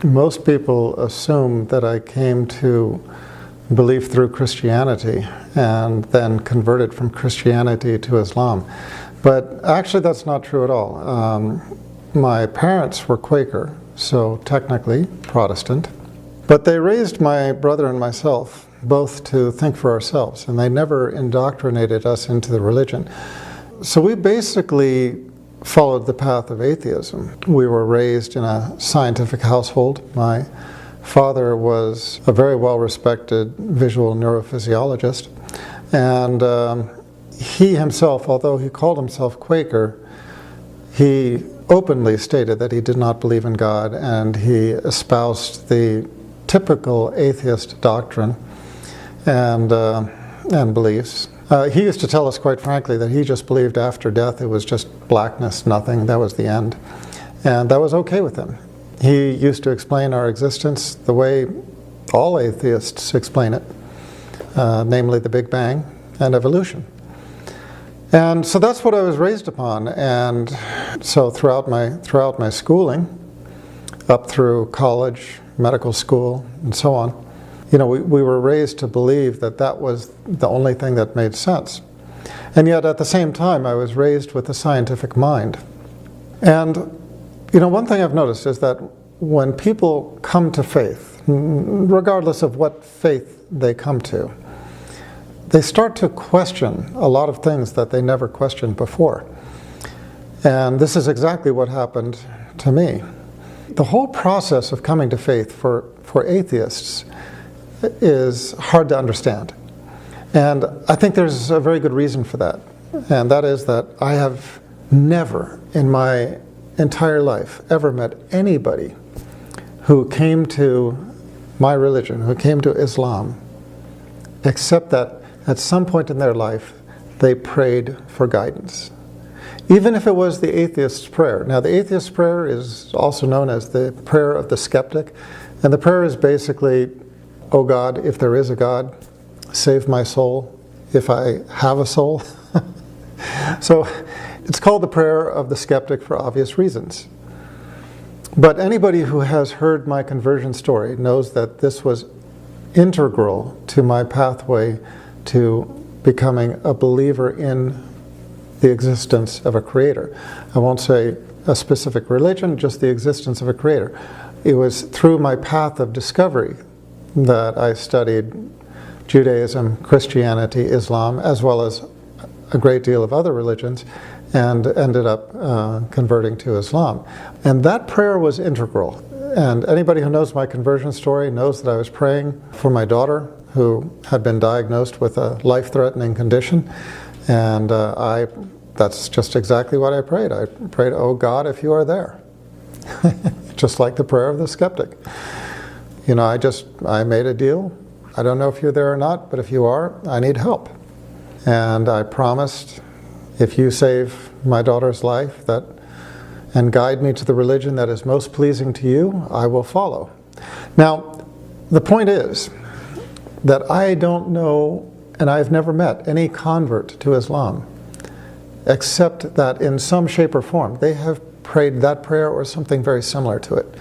Most people assume that I came to belief through Christianity and then converted from Christianity to Islam. But actually that's not true at all. My parents were Quaker, so technically Protestant. But they raised my brother and myself both to think for ourselves, and they never indoctrinated us into the religion. So we basically followed the path of atheism. We were raised in a scientific household. My father was a very well-respected visual neurophysiologist, and he himself, although he called himself Quaker, he openly stated that he did not believe in God, and he espoused the typical atheist doctrine and beliefs. He used to tell us quite frankly that he just believed after death it was just blackness, nothing, that was the end. And that was okay with him. He used to explain our existence the way all atheists explain it, namely the Big Bang and evolution. And so that's what I was raised upon. And so throughout my schooling, up through college, medical school, and so on, we were raised to believe that that was the only thing that made sense. And yet at the same time, I was raised with a scientific mind. And one thing I've noticed is that when people come to faith, regardless of what faith they come to, they start to question a lot of things that they never questioned before. And this is exactly what happened to me. The whole process of coming to faith for atheists is hard to understand. And I think there's a very good reason for that. And that is that I have never in my entire life ever met anybody who came to my religion, who came to Islam, except that at some point in their life they prayed for guidance. Even if it was the atheist's prayer. Now the atheist's prayer is also known as the prayer of the skeptic. And the prayer is basically, "Oh God, if there is a God, save my soul, if I have a soul." So it's called the prayer of the skeptic for obvious reasons. But anybody who has heard my conversion story knows that this was integral to my pathway to becoming a believer in the existence of a creator. I won't say a specific religion, just the existence of a creator. It was through my path of discovery that I studied Judaism, Christianity, Islam, as well as a great deal of other religions, and ended up converting to Islam. And that prayer was integral. And anybody who knows my conversion story knows that I was praying for my daughter, who had been diagnosed with a life-threatening condition. And that's just exactly what I prayed. I prayed, "Oh God, if you are there." Just like the prayer of the skeptic. I made a deal. I don't know if you're there or not, but if you are, I need help. And I promised, if you save my daughter's life and guide me to the religion that is most pleasing to you, I will follow. Now, the point is that I don't know, and I've never met any convert to Islam, except that in some shape or form, they have prayed that prayer or something very similar to it,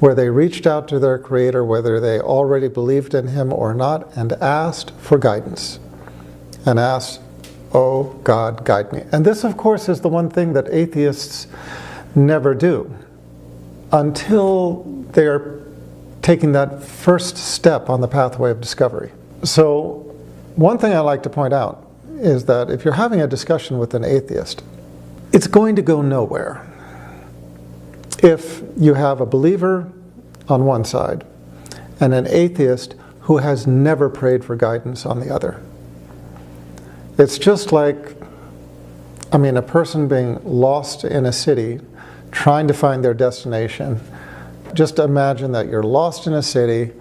where they reached out to their Creator, whether they already believed in Him or not, and asked for guidance, and asked, "Oh God, guide me." And this, of course, is the one thing that atheists never do until they're taking that first step on the pathway of discovery. So one thing I like to point out is that if you're having a discussion with an atheist, it's going to go nowhere if you have a believer on one side and an atheist who has never prayed for guidance on the other. It's just like, a person being lost in a city trying to find their destination. Just imagine that you're lost in a city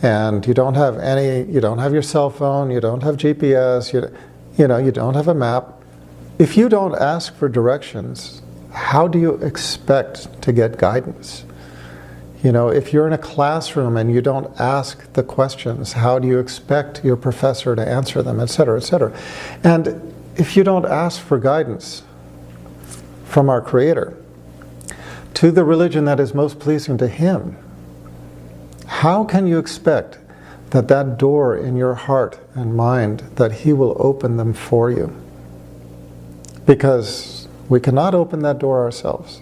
and you don't have your cell phone, you don't have GPS, you don't have a map. If you don't ask for directions, how do you expect to get guidance? If you're in a classroom and you don't ask the questions, how do you expect your professor to answer them, et cetera, et cetera? And if you don't ask for guidance from our Creator to the religion that is most pleasing to Him, how can you expect that that door in your heart and mind, that He will open them for you? Because we cannot open that door ourselves.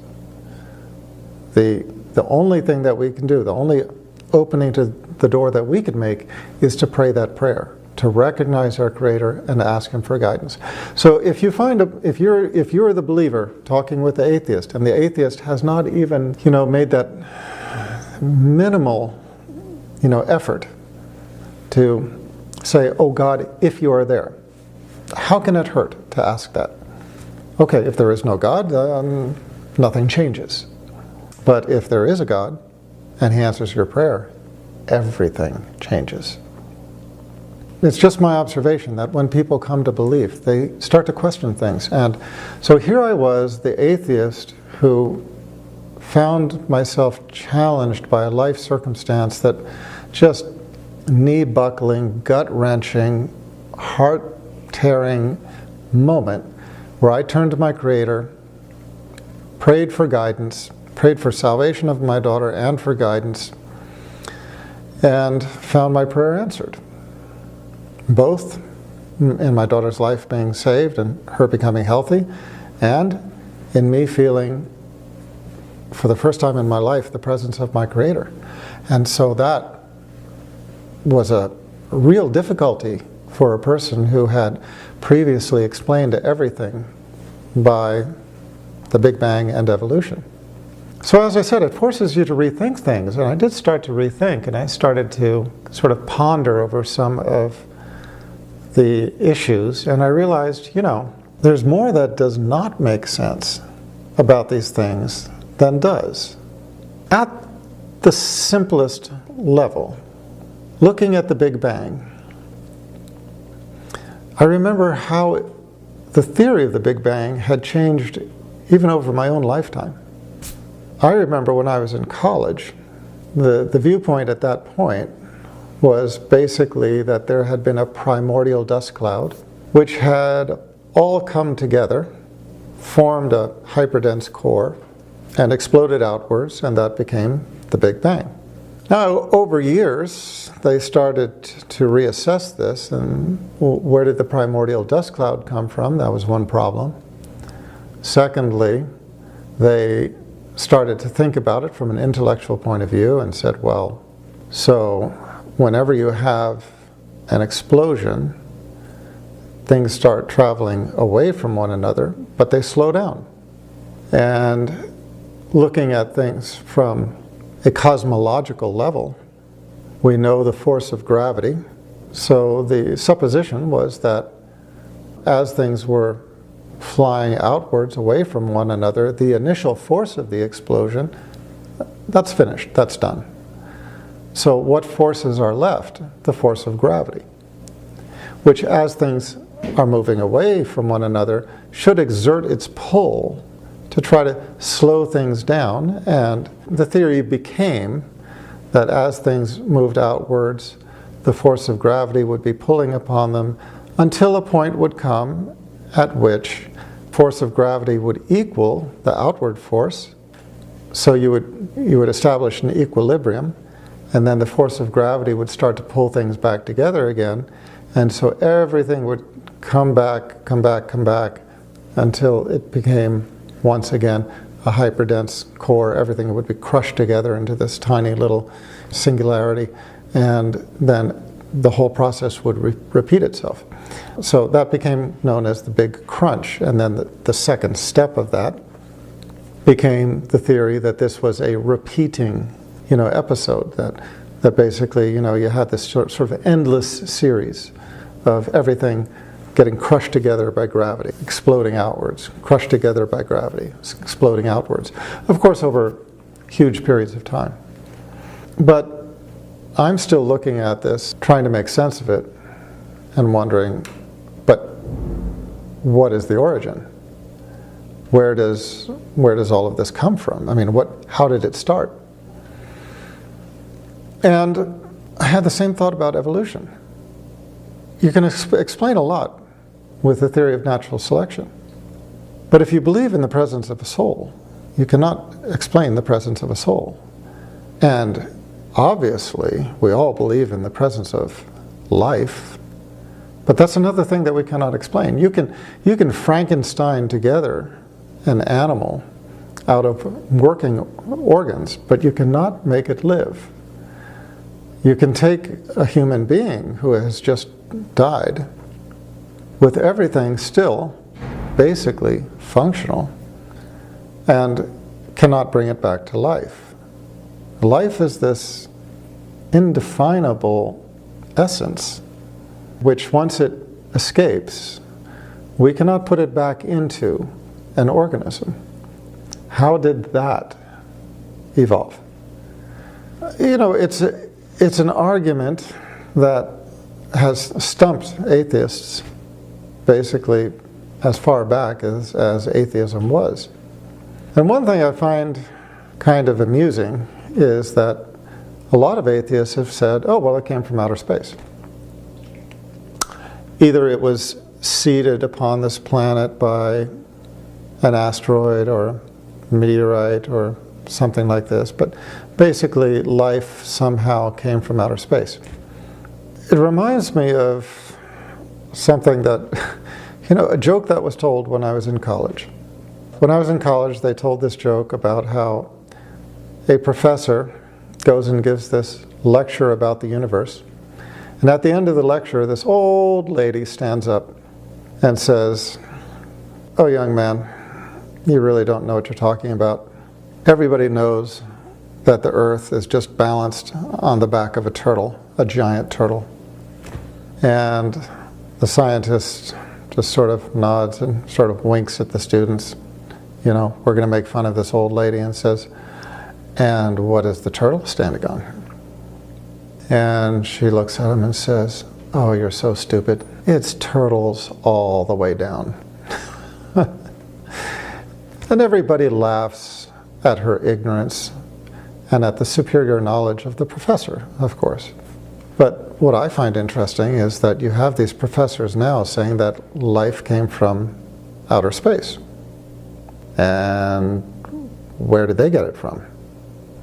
The only thing that we can do, the only opening to the door that we can make, is to pray that prayer, to recognize our Creator and ask Him for guidance. So if you find if you're the believer talking with the atheist, and the atheist has not even made that minimal effort to say, "Oh God, if you are there," how can it hurt to ask that? Okay, if there is no God, nothing changes. But if there is a God, and He answers your prayer, everything changes. It's just my observation that when people come to belief, they start to question things. And so here I was, the atheist, who found myself challenged by a life circumstance that just knee-buckling, gut-wrenching, heart-tearing moment where I turned to my Creator, prayed for guidance, prayed for salvation of my daughter and for guidance, and found my prayer answered. Both in my daughter's life being saved and her becoming healthy, and in me feeling, for the first time in my life, the presence of my Creator. And so that was a real difficulty for a person who had previously explained everything by the Big Bang and evolution. So as I said, it forces you to rethink things, and I did start to rethink, and I started to sort of ponder over some of the issues, and I realized, there's more that does not make sense about these things than does. At the simplest level, looking at the Big Bang, I remember how the theory of the Big Bang had changed even over my own lifetime. I remember when I was in college, the viewpoint at that point was basically that there had been a primordial dust cloud which had all come together, formed a hyperdense core, and exploded outwards, and that became the Big Bang. Now, over years, they started to reassess this, and where did the primordial dust cloud come from? That was one problem. Secondly, they started to think about it from an intellectual point of view and said, well, so whenever you have an explosion, things start traveling away from one another, but they slow down. And looking at things from a cosmological level, we know the force of gravity. So the supposition was that as things were flying outwards away from one another, the initial force of the explosion, that's finished, that's done. So what forces are left? The force of gravity, which as things are moving away from one another should exert its pull to try to slow things down. And the theory became that as things moved outwards, the force of gravity would be pulling upon them until a point would come at which force of gravity would equal the outward force. So you would establish an equilibrium, and then the force of gravity would start to pull things back together again, and so everything would come back, until it became, once again, a hyperdense core. Everything would be crushed together into this tiny little singularity, and then the whole process would repeat itself. So that became known as the Big Crunch, and then the second step of that became the theory that this was a repeating episode, that basically you had this sort of endless series of everything getting crushed together by gravity, exploding outwards, crushed together by gravity, exploding outwards, of course over huge periods of time. But I'm still looking at this, trying to make sense of it, and wondering, but what is the origin? Where does all of this come from? I mean, how did it start? And I had the same thought about evolution. You can explain a lot with the theory of natural selection. But if you believe in the presence of a soul, you cannot explain the presence of a soul. And obviously, we all believe in the presence of life, but that's another thing that we cannot explain. You can Frankenstein together an animal out of working organs, but you cannot make it live. You can take a human being who has just died with everything still basically functional and cannot bring it back to life. Life is this indefinable essence which, once it escapes, we cannot put it back into an organism. How did that evolve? You know, it's an argument that has stumped atheists basically as far back as atheism was. And one thing I find kind of amusing is that a lot of atheists have said, oh, well, it came from outer space. Either it was seeded upon this planet by an asteroid or meteorite or something like this, but basically life somehow came from outer space. It reminds me of something that, you know, a joke that was told when I was in college. When I was in college, they told this joke about how a professor goes and gives this lecture about the universe, and at the end of the lecture, this old lady stands up and says, "Oh, young man, you really don't know what you're talking about. Everybody knows that the Earth is just balanced on the back of a turtle, a giant turtle." And the scientist just sort of nods and sort of winks at the students. You know, we're going to make fun of this old lady, and says, "And what is the turtle standing on?" And she looks at him and says, "Oh, you're so stupid. It's turtles all the way down." And everybody laughs at her ignorance and at the superior knowledge of the professor, of course. But what I find interesting is that you have these professors now saying that life came from outer space. And where did they get it from?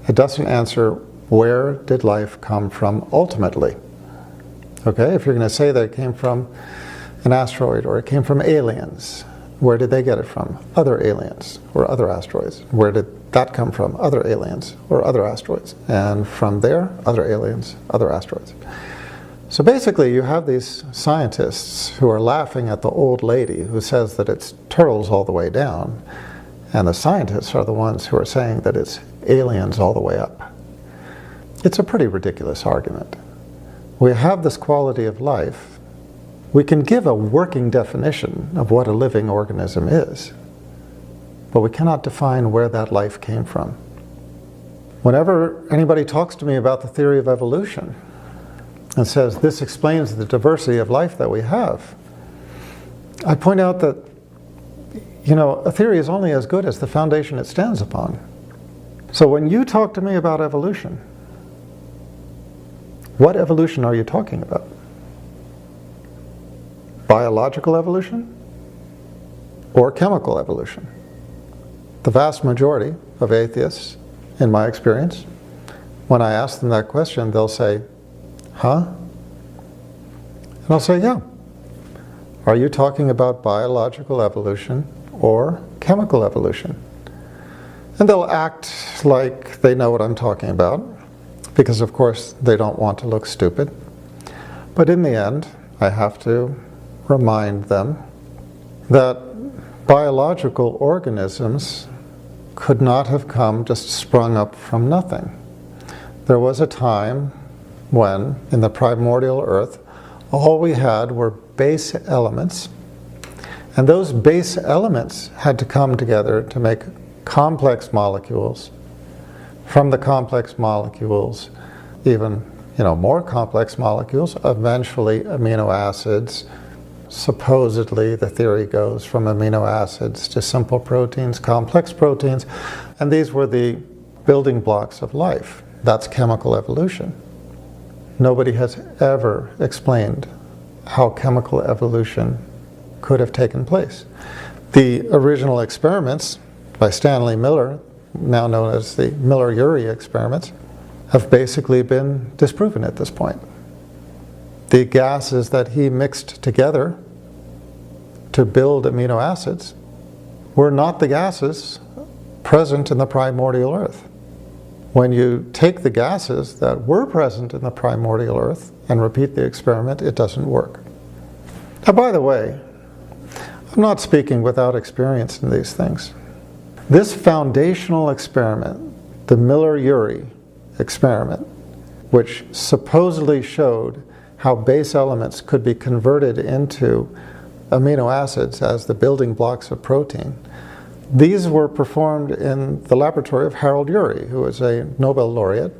It doesn't answer where did life come from ultimately. Okay, if you're going to say that it came from an asteroid or it came from aliens, where did they get it from? Other aliens or other asteroids. Where did that come from? Other aliens or other asteroids. And from there, other aliens, other asteroids. So basically you have these scientists who are laughing at the old lady who says that it's turtles all the way down, and the scientists are the ones who are saying that it's aliens all the way up. It's a pretty ridiculous argument. We have this quality of life. We can give a working definition of what a living organism is, but we cannot define where that life came from. Whenever anybody talks to me about the theory of evolution and says this explains the diversity of life that we have, I point out that, you know, a theory is only as good as the foundation it stands upon. So when you talk to me about evolution, what evolution are you talking about? Biological evolution or chemical evolution? The vast majority of atheists, in my experience, when I ask them that question, they'll say, "Huh?" And I'll say, "Yeah. Are you talking about biological evolution or chemical evolution?" And they'll act like they know what I'm talking about, because of course they don't want to look stupid. But in the end, I have to remind them that biological organisms could not have come just sprung up from nothing. There was a time when, in the primordial earth, all we had were base elements, and those base elements had to come together to make complex molecules. From the complex molecules, even, you know, more complex molecules, eventually amino acids. Supposedly, the theory goes from amino acids to simple proteins, complex proteins, and these were the building blocks of life. That's chemical evolution. Nobody has ever explained how chemical evolution could have taken place. The original experiments by Stanley Miller, now known as the Miller-Urey experiments, have basically been disproven at this point. The gases that he mixed together to build amino acids were not the gases present in the primordial earth. When you take the gases that were present in the primordial earth and repeat the experiment, it doesn't work. Now, by the way, I'm not speaking without experience in these things. This foundational experiment, the Miller-Urey experiment, which supposedly showed how base elements could be converted into amino acids as the building blocks of protein, these were performed in the laboratory of Harold Urey, who is a Nobel laureate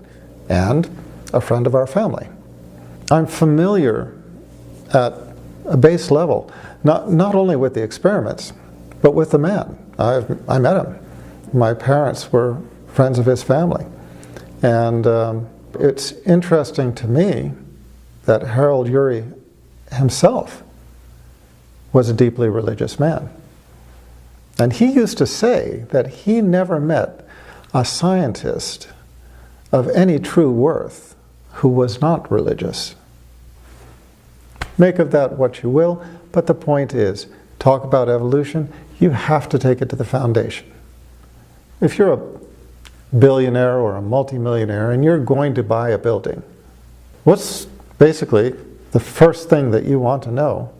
and a friend of our family. I'm familiar at a base level, not only with the experiments, but with the man. I met him. My parents were friends of his family. And it's interesting to me that Harold Urey himself was a deeply religious man. And he used to say that he never met a scientist of any true worth who was not religious. Make of that what you will, but the point is, talk about evolution, you have to take it to the foundation. If you're a billionaire or a multimillionaire and you're going to buy a building, what's basically the first thing that you want to know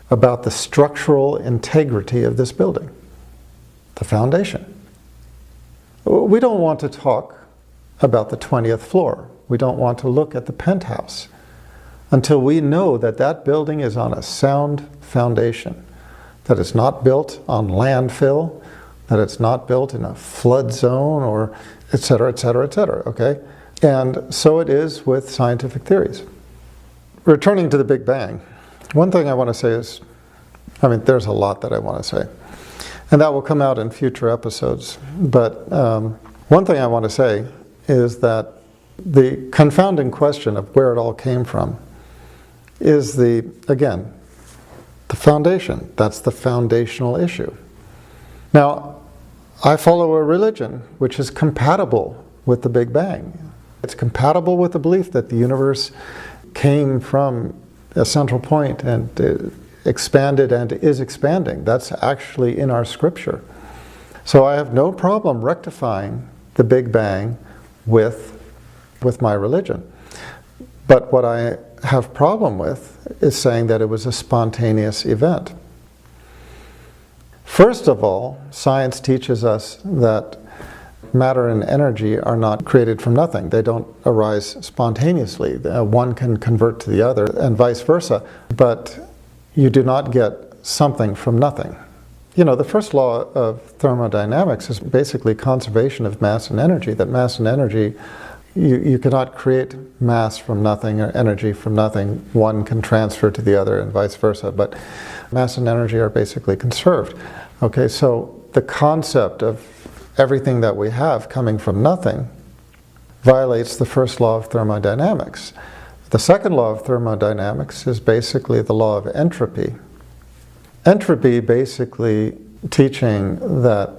about the structural integrity of this building? The foundation. We don't want to talk about the 20th floor. We don't want to look at the penthouse until we know that that building is on a sound foundation, that it's not built on landfill, that it's not built in a flood zone, or et cetera, et cetera, et cetera, okay? And so it is with scientific theories. Returning to the Big Bang, one thing I want to say is, there's a lot that I want to say, and that will come out in future episodes. But one thing I want to say is that the confounding question of where it all came from is the foundation. That's the foundational issue. Now, I follow a religion which is compatible with the Big Bang. It's compatible with the belief that the universe came from a central point and expanded and is expanding. That's actually in our scripture. So I have no problem rectifying the Big Bang with my religion. But what I have problem with is saying that it was a spontaneous event. First of all, science teaches us that matter and energy are not created from nothing. They don't arise spontaneously. One can convert to the other and vice versa. But you do not get something from nothing. The first law of thermodynamics is basically conservation of mass and energy, that mass and energy, you cannot create mass from nothing or energy from nothing. One can transfer to the other and vice versa, but mass and energy are basically conserved. Okay, so the concept of everything that we have coming from nothing violates the first law of thermodynamics. The second law of thermodynamics is basically the law of entropy. Entropy basically teaching that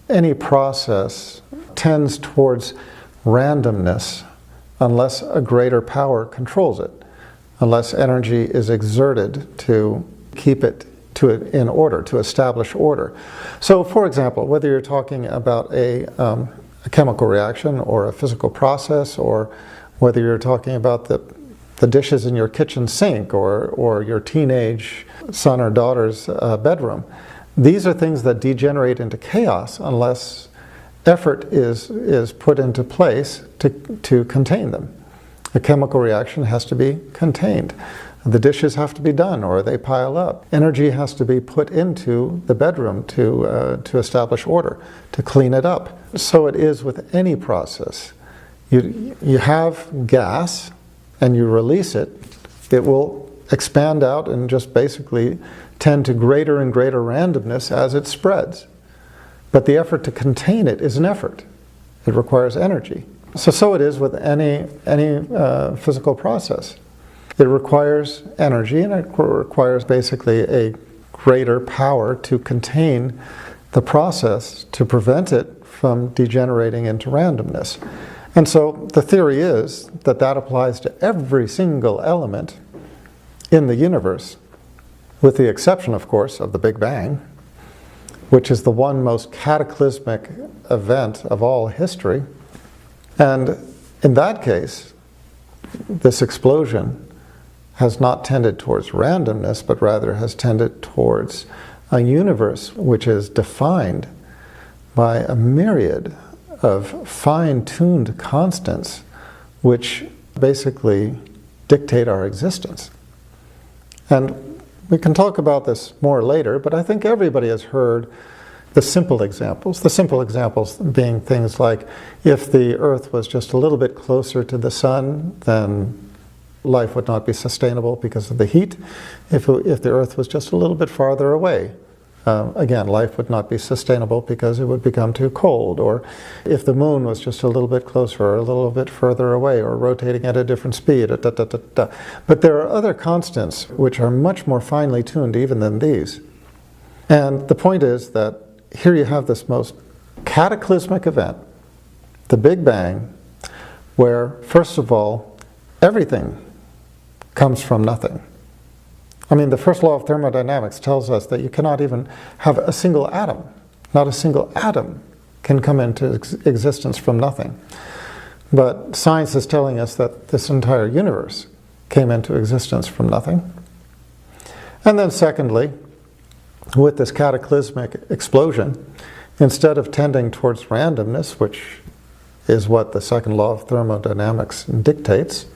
any process tends towards randomness unless a greater power controls it, unless energy is exerted to keep it in order, to establish order. So, for example, whether you're talking about a chemical reaction or a physical process, or whether you're talking about the dishes in your kitchen sink or your teenage son or daughter's bedroom, these are things that degenerate into chaos unless effort is put into place to contain them. A chemical reaction has to be contained. The dishes have to be done or they pile up. Energy has to be put into the bedroom to establish order, to clean it up. So it is with any process. You have gas and you release it, it will expand out and just basically tend to greater and greater randomness as it spreads. But the effort to contain it is an effort. It requires energy. So it is with any physical process. It requires energy, and it requires basically a greater power to contain the process, to prevent it from degenerating into randomness. And so the theory is that that applies to every single element in the universe, with the exception, of course, of the Big Bang, which is the one most cataclysmic event of all history. And in that case, this explosion has not tended towards randomness, but rather has tended towards a universe which is defined by a myriad of fine-tuned constants which basically dictate our existence. And we can talk about this more later, but I think everybody has heard the simple examples being things like, if the Earth was just a little bit closer to the sun, then life would not be sustainable because of the heat. If the Earth was just a little bit farther away, again, life would not be sustainable because it would become too cold. Or if the moon was just a little bit closer or a little bit further away or rotating at a different speed. But there are other constants which are much more finely tuned even than these. And the point is that here you have this most cataclysmic event, the Big Bang, where, first of all, everything comes from nothing. I mean, the first law of thermodynamics tells us that you cannot even have a single atom. Not a single atom can come into existence from nothing. But science is telling us that this entire universe came into existence from nothing. And then secondly, with this cataclysmic explosion, instead of tending towards randomness, which is what the second law of thermodynamics dictates,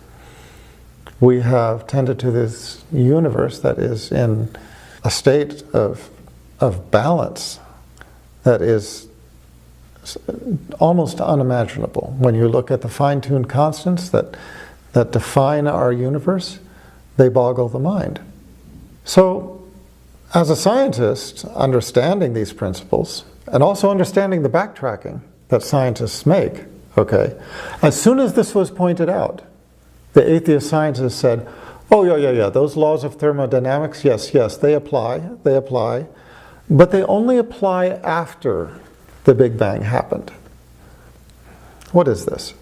we have tended to this universe that is in a state of balance that is almost unimaginable. When you look at the fine-tuned constants that define our universe, they boggle the mind. So, as a scientist, understanding these principles, and also understanding the backtracking that scientists make, okay, as soon as this was pointed out, the atheist scientists said, oh, yeah, those laws of thermodynamics, yes, they apply, but they only apply after the Big Bang happened. What is this?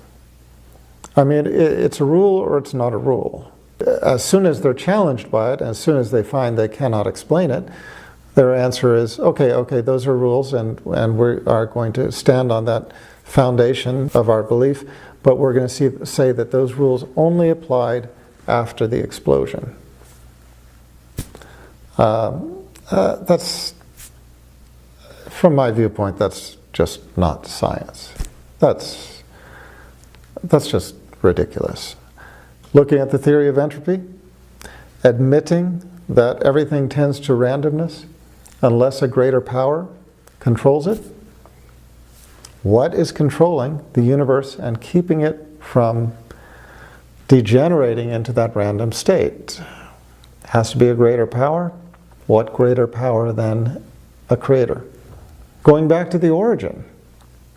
I mean, it's a rule or it's not a rule. As soon as they're challenged by it, as soon as they find they cannot explain it, their answer is, okay, those are rules, and we are going to stand on that foundation of our belief, but we're going to say that those rules only applied after the explosion. That's, from my viewpoint, that's just not science. That's just ridiculous. Looking at the theory of entropy, admitting that everything tends to randomness unless a greater power controls it. What is controlling the universe and keeping it from degenerating into that random state? It has to be a greater power. What greater power than a creator? Going back to the origin,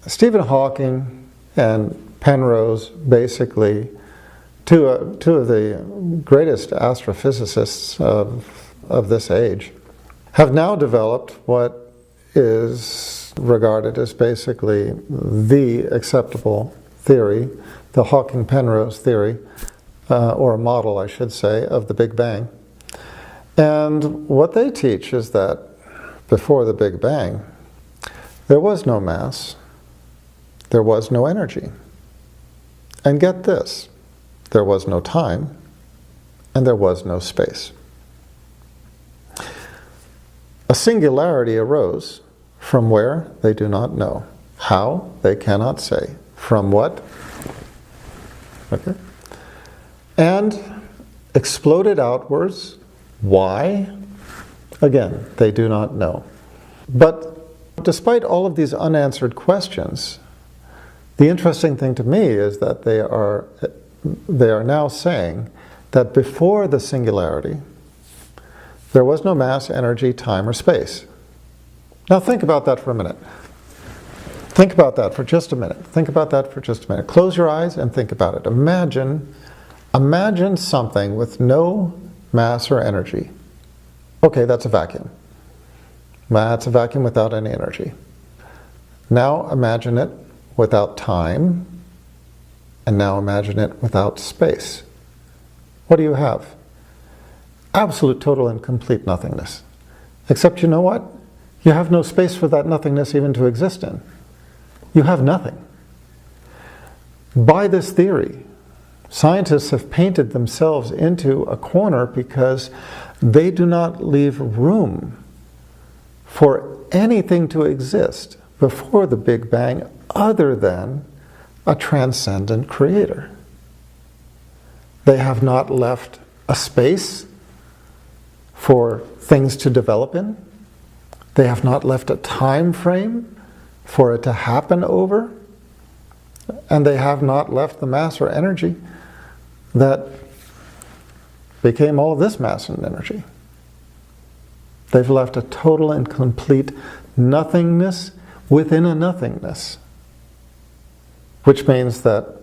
Stephen Hawking and Penrose, basically two of the greatest astrophysicists of this age, have now developed what is regarded as basically the acceptable theory, the Hawking-Penrose theory, or a model, I should say, of the Big Bang. And what they teach is that before the Big Bang, there was no mass, there was no energy. And get this, there was no time, and there was no space. A singularity arose. From where? They do not know. How? They cannot say. From what? Okay. And exploded outwards. Why? Again, they do not know. But despite all of these unanswered questions, the interesting thing to me is that they are now saying that before the singularity, there was no mass, energy, time, or space. Now think about that for a minute. Think about that for just a minute. Think about that for just a minute. Close your eyes and think about it. Imagine something with no mass or energy. Okay, that's a vacuum. That's a vacuum without any energy. Now imagine it without time And now imagine it without space. What do you have? Absolute, total, and complete nothingness. Except, you know what? You have no space for that nothingness even to exist in. You have nothing. By this theory, scientists have painted themselves into a corner because they do not leave room for anything to exist before the Big Bang other than a transcendent creator. They have not left a space for things to develop in. They have not left a time frame for it to happen over. And they have not left the mass or energy that became all of this mass and energy. They've left a total and complete nothingness within a nothingness, which means that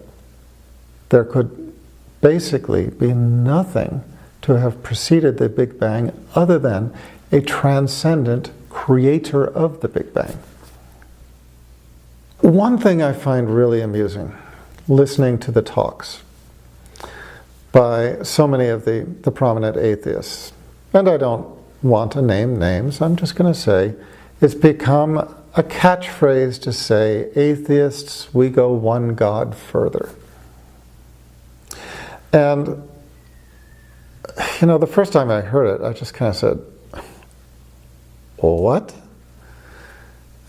there could basically be nothing to have preceded the Big Bang other than a transcendent creator of the Big Bang. One thing I find really amusing, listening to the talks by so many of the prominent atheists, and I don't want to name names, I'm just going to say, it's become a catchphrase to say, atheists, we go one God further. And, you know, the first time I heard it, I just kind of said, what?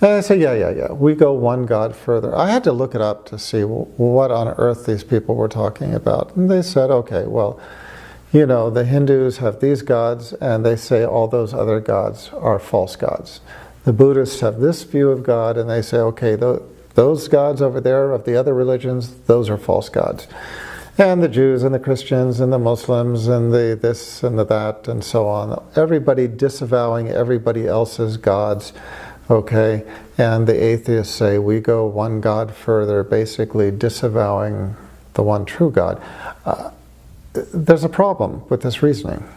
And I said, yeah, we go one God further. I had to look it up to see what on earth these people were talking about. And they said, okay, well, you know, the Hindus have these gods, and they say all those other gods are false gods. The Buddhists have this view of God, and they say, okay, those gods over there of the other religions, those are false gods. And the Jews and the Christians and the Muslims and the this and the that and so on. Everybody disavowing everybody else's gods, okay? And the atheists say, we go one God further, basically disavowing the one true God. There's a problem with this reasoning.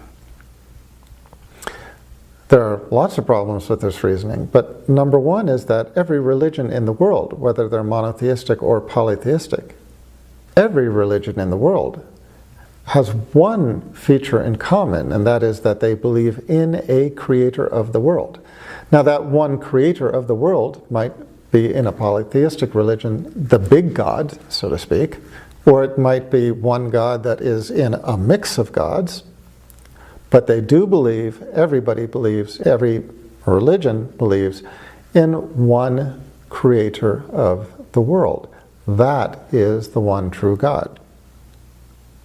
There are lots of problems with this reasoning, but number one is that every religion in the world, whether they're monotheistic or polytheistic, every religion in the world has one feature in common, and that is that they believe in a creator of the world. Now, that one creator of the world might be, in a polytheistic religion, the big God, so to speak, or it might be one God that is in a mix of gods. But they do believe, everybody believes, every religion believes in one creator of the world. That is the one true God.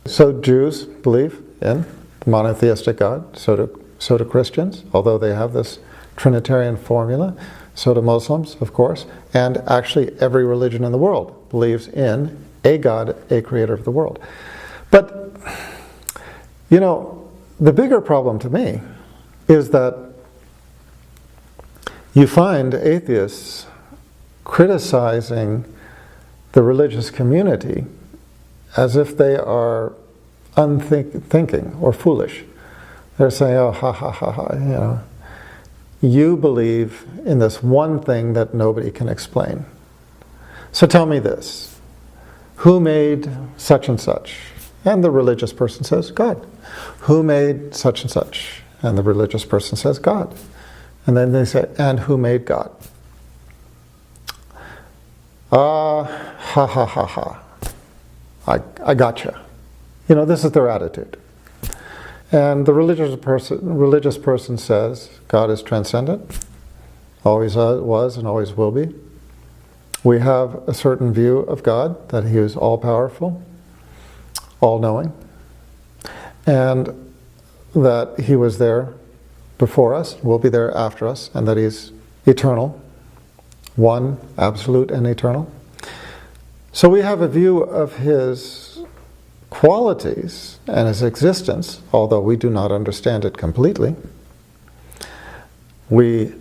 So Jews believe in the monotheistic God, so do Christians, although they have this Trinitarian formula, so do Muslims, of course, and actually every religion in the world believes in a God, a creator of the world. But, you know, the bigger problem to me is that you find atheists criticizing the religious community as if they are unthinking or foolish. They're saying, oh, ha, you know, you believe in this one thing that nobody can explain. So tell me this, who made such and such? And the religious person says, God. Who made such and such? And the religious person says, God. And then they say, and who made God? Ha. I gotcha. You know, this is their attitude. And the religious person says, God is transcendent, always was and always will be. We have a certain view of God, that He is all-powerful, all-knowing, and that He was there before us, will be there after us, and that He's eternal, one, absolute and eternal. So we have a view of His qualities and His existence, although we do not understand it completely. We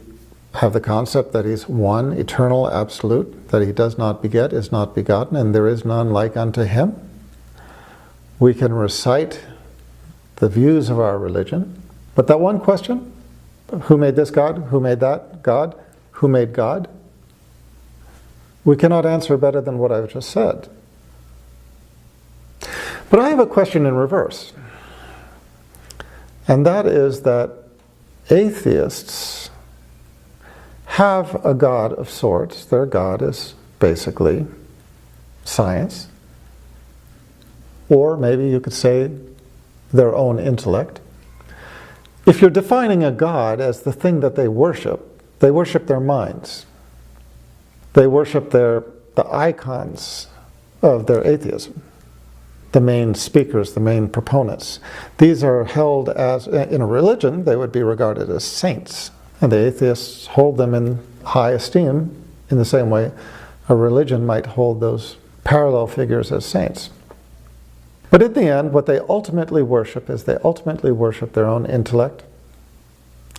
have the concept that He's one, eternal, absolute, that He does not beget, is not begotten, and there is none like unto Him. We can recite the views of our religion, but that one question, who made this God, who made that God, who made God, we cannot answer better than what I've just said. But I have a question in reverse. And that is that atheists have a God of sorts. Their God is basically science. Or maybe you could say their own intellect. If you're defining a God as the thing that they worship their minds. They worship the icons of their atheism, the main speakers, the main proponents. These are held as, in a religion, they would be regarded as saints. And the atheists hold them in high esteem in the same way a religion might hold those parallel figures as saints. But in the end, what they ultimately worship is they ultimately worship their own intellect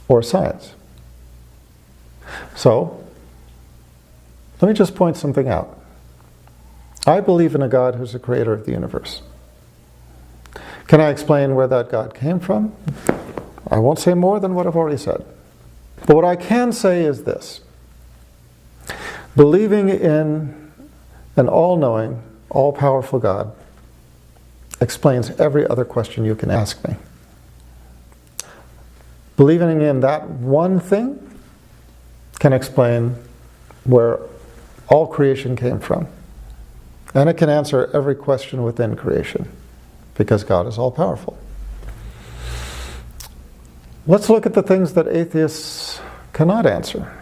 or science. So, let me just point something out. I believe in a God who's the creator of the universe. Can I explain where that God came from? I won't say more than what I've already said. But what I can say is this. Believing in an all-knowing, all-powerful God explains every other question you can ask me. Believing in that one thing can explain where all creation came from. And it can answer every question within creation, because God is all-powerful. Let's look at the things that atheists cannot answer.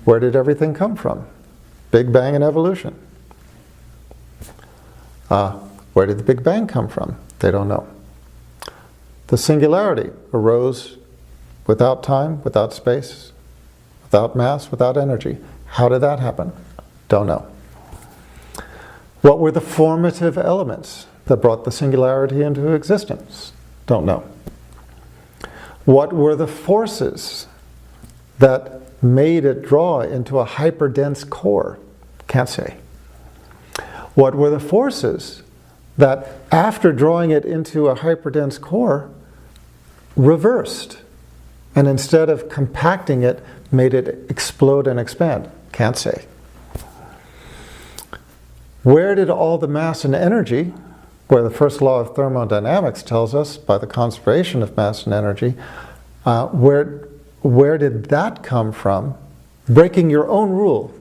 Where did everything come from? Big Bang and evolution. Where did the Big Bang come from? They don't know. The singularity arose without time, without space, without mass, without energy. How did that happen? Don't know. What were the formative elements that brought the singularity into existence? Don't know. What were the forces that made it draw into a hyperdense core? Can't say. What were the forces that, after drawing it into a hyperdense core, reversed, and instead of compacting it, made it explode and expand? Can't say. Where did all the mass and energy, where the first law of thermodynamics tells us, by the conservation of mass and energy, where did that come from, breaking your own rule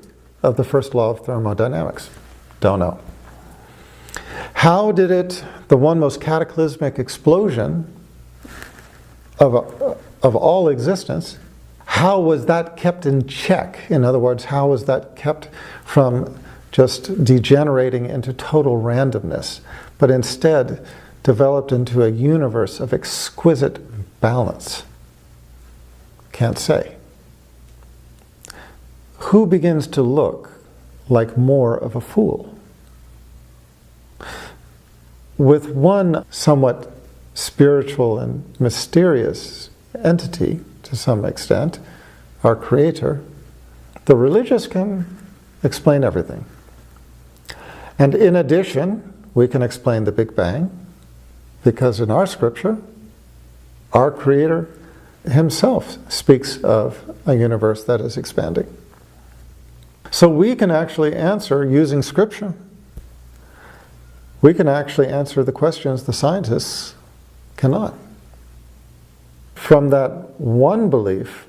of the first law of thermodynamics? Don't know. How did it, the one most cataclysmic explosion of all existence, how was that kept in check? In other words, how was that kept from just degenerating into total randomness, but instead developed into a universe of exquisite balance? Can't say. Who begins to look like more of a fool? With one somewhat spiritual and mysterious entity, to some extent, our Creator, the religious can explain everything. And in addition, we can explain the Big Bang, because in our scripture, our Creator Himself speaks of a universe that is expanding. So we can actually answer, using scripture, we can actually answer the questions the scientists cannot. From that one belief,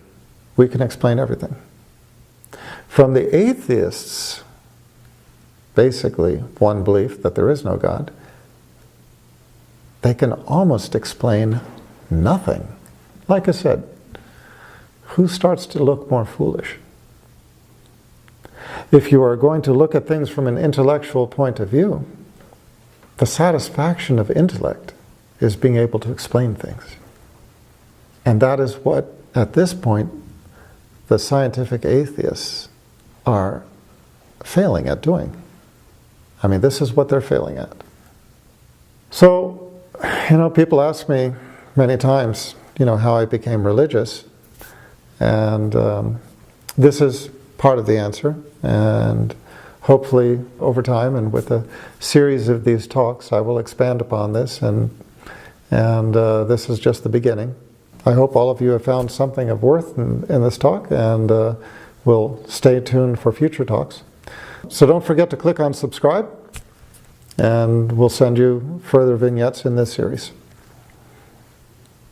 we can explain everything. From the atheists, basically one belief that there is no God, they can almost explain nothing. Like I said, who starts to look more foolish? If you are going to look at things from an intellectual point of view, the satisfaction of intellect is being able to explain things. And that is what, at this point, the scientific atheists are failing at doing. I mean, this is what they're failing at. So, people ask me many times, how I became religious. And this is part of the answer. And hopefully, over time, and with a series of these talks, I will expand upon this. And this is just the beginning. I hope all of you have found something of worth in this talk, and will stay tuned for future talks. So don't forget to click on subscribe, And we'll send you further vignettes in this series.